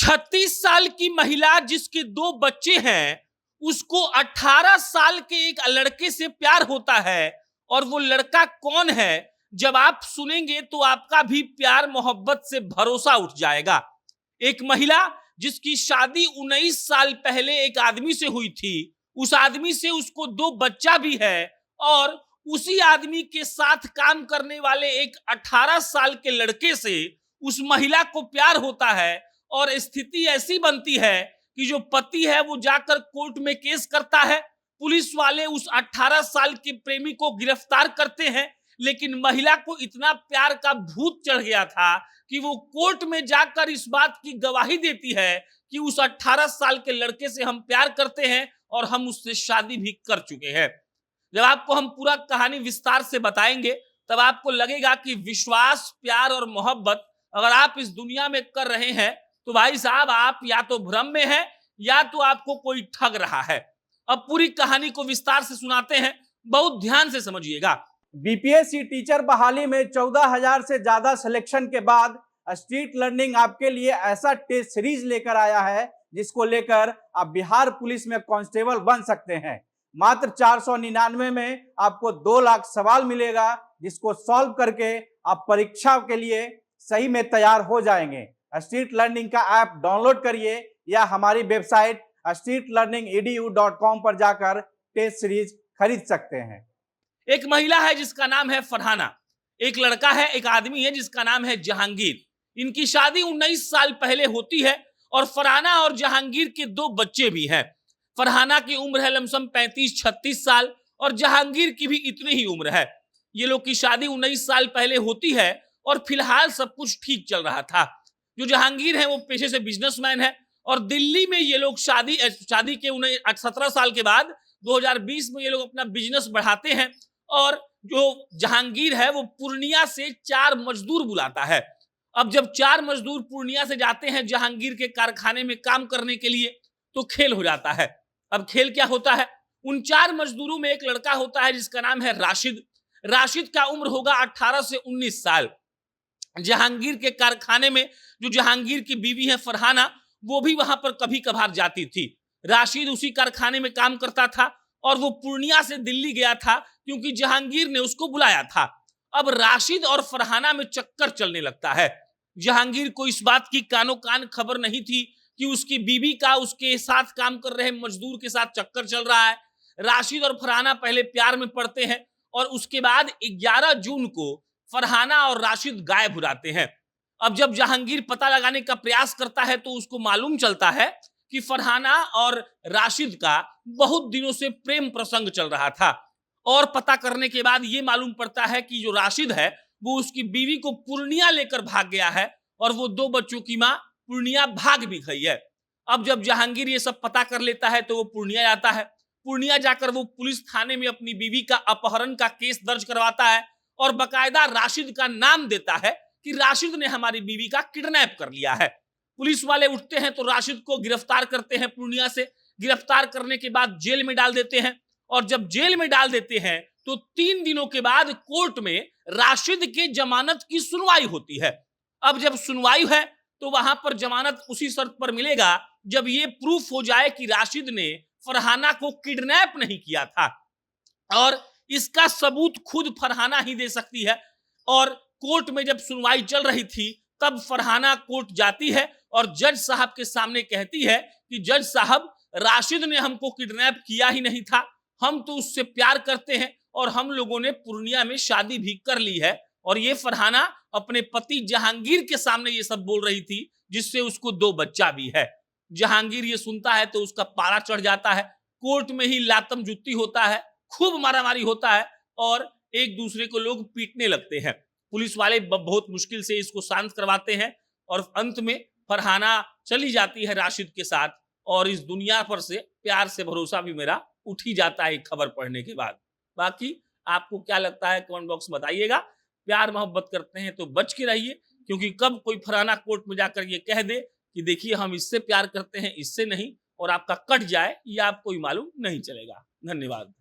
36 साल की महिला जिसके 2 बच्चे हैं, उसको 18 साल के एक लड़के से प्यार होता है। और वो लड़का कौन है, जब आप सुनेंगे तो आपका भी प्यार मोहब्बत से भरोसा उठ जाएगा। एक महिला जिसकी शादी 19 साल पहले एक आदमी से हुई थी, उस आदमी से उसको 2 बच्चा भी है और उसी आदमी के साथ काम करने वाले एक 18 साल के लड़के से उस महिला को प्यार होता है। और स्थिति ऐसी बनती है कि जो पति है वो जाकर कोर्ट में केस करता है। पुलिस वाले उस 18 साल के प्रेमी को गिरफ्तार करते हैं, लेकिन महिला को इतना प्यार का भूत चढ़ गया था कि वो कोर्ट में जाकर इस बात की गवाही देती है कि उस 18 साल के लड़के से हम प्यार करते हैं और हम उससे शादी भी कर चुके हैं। जब आपको हम पूरा कहानी विस्तार से बताएंगे तब आपको लगेगा कि विश्वास, प्यार और मोहब्बत अगर आप इस दुनिया में कर रहे हैं तो भाई साहब आप या तो भ्रम में हैं या तो आपको कोई ठग रहा है। अब पूरी कहानी को विस्तार से सुनाते हैं, बहुत ध्यान से समझिएगा। बीपीएससी टीचर बहाली में 14,000 से ज्यादा सिलेक्शन के बाद स्ट्रीट लर्निंग आपके लिए ऐसा टेस्ट सीरीज लेकर आया है जिसको लेकर आप बिहार पुलिस में कांस्टेबल बन सकते हैं। मात्र 499 में आपको 2 लाख सवाल मिलेगा जिसको सॉल्व करके आप परीक्षा के लिए सही में तैयार हो जाएंगे। स्ट्रीट लर्निंग का ऐप डाउनलोड करिए या हमारी वेबसाइट streetlearningedu.com पर जाकर टेस्ट सीरीज खरीद सकते हैं। एक महिला है जिसका नाम है फरहाना, एक लड़का है, एक आदमी है जिसका नाम है जहांगीर। इनकी शादी 19 साल पहले होती है और फरहाना और जहांगीर के 2 बच्चे भी हैं। फरहाना की उम्र है लमसम 35-36 साल और जहांगीर की भी इतनी ही उम्र है। ये लोग की शादी 19 साल पहले होती है और फिलहाल सब कुछ ठीक चल रहा था। जो जहांगीर है वो पेशे से बिजनेसमैन है और दिल्ली में ये लोग शादी के 17 साल के बाद 2020 में ये लोग अपना बिजनेस बढ़ाते हैं। और जो जहांगीर है वो पूर्णिया से 4 मजदूर बुलाता है। अब जब 4 मजदूर पूर्णिया से जाते हैं जहांगीर के कारखाने में काम करने के लिए तो खेल हो जाता है। अब खेल क्या होता है, उन 4 मजदूरों में एक लड़का होता है जिसका नाम है राशिद। राशिद का उम्र होगा 18 से 19 साल। जहांगीर के कारखाने में जो जहांगीर की बीवी है फरहाना, वो भी वहां पर कभी कभार जाती थी। राशिद उसी कारखाने में काम करता था और वो पूर्णिया से दिल्ली गया था क्योंकि जहांगीर ने उसको बुलाया था। अब राशिद और फरहाना में चक्कर चलने लगता है। जहांगीर को इस बात की कानो कान खबर नहीं थी कि उसकी बीवी का उसके साथ काम कर रहे मजदूर के साथ चक्कर चल रहा है। राशिद और फरहाना पहले प्यार में पड़ते हैं और उसके बाद 11 जून को फरहाना और राशिद गायब हो जाते हैं। अब जब जहांगीर पता लगाने का प्रयास करता है तो उसको मालूम चलता है कि फरहाना और राशिद का बहुत दिनों से प्रेम प्रसंग चल रहा था। और पता करने के बाद ये मालूम पड़ता है कि जो राशिद है वो उसकी बीवी को पूर्णिया लेकर भाग गया है और वो 2 बच्चों की मां पूर्णिया भाग भी गई है। अब जब जहांगीर ये सब पता कर लेता है तो वो पूर्णिया जाता है। पूर्णिया जाकर वो पुलिस थाने में अपनी बीवी का अपहरण का केस दर्ज करवाता है और बकायदा राशिद का नाम देता है कि राशिद ने हमारी बीवी का किडनैप कर लिया है। पुलिस वाले उठते हैं तो राशिद को गिरफ्तार करते हैं। पूर्णिया से गिरफ्तार करने के बाद जेल में डाल देते हैं और जब जेल में डाल देते हैं तो 3 दिनों के बाद कोर्ट में राशिद के जमानत की सुनवाई होती है। अब जब सुनवाई है तो वहां पर जमानत उसी शर्त पर मिलेगा जब ये प्रूफ हो जाए कि राशिद ने फरहाना को किडनैप नहीं किया था और इसका सबूत खुद फरहाना ही दे सकती है। और कोर्ट में जब सुनवाई चल रही थी तब फरहाना कोर्ट जाती है और जज साहब के सामने कहती है कि जज साहब, राशिद ने हमको किडनैप किया ही नहीं था, हम तो उससे प्यार करते हैं और हम लोगों ने पूर्णिया में शादी भी कर ली है। और ये फरहाना अपने पति जहांगीर के सामने ये सब बोल रही थी जिससे उसको 2 बच्चा भी है। जहांगीर ये सुनता है तो उसका पारा चढ़ जाता है। कोर्ट में ही लातम जुत्ती होता है, खूब मारामारी होता है और एक दूसरे को लोग पीटने लगते हैं। पुलिस वाले बहुत मुश्किल से इसको शांत करवाते हैं और अंत में फरहाना चली जाती है राशिद के साथ और इस दुनिया पर से प्यार से भरोसा भी मेरा उठ ही जाता है खबर पढ़ने के बाद। बाकी आपको क्या लगता है कमेंट बॉक्स में बताइएगा। प्यार मोहब्बत करते हैं तो बच के रहिए, क्योंकि कब कोई फरहाना कोर्ट में जाकर ये कह दे कि देखिए हम इससे प्यार करते हैं इससे नहीं, और आपका कट जाए ये आपको ही मालूम नहीं चलेगा। धन्यवाद।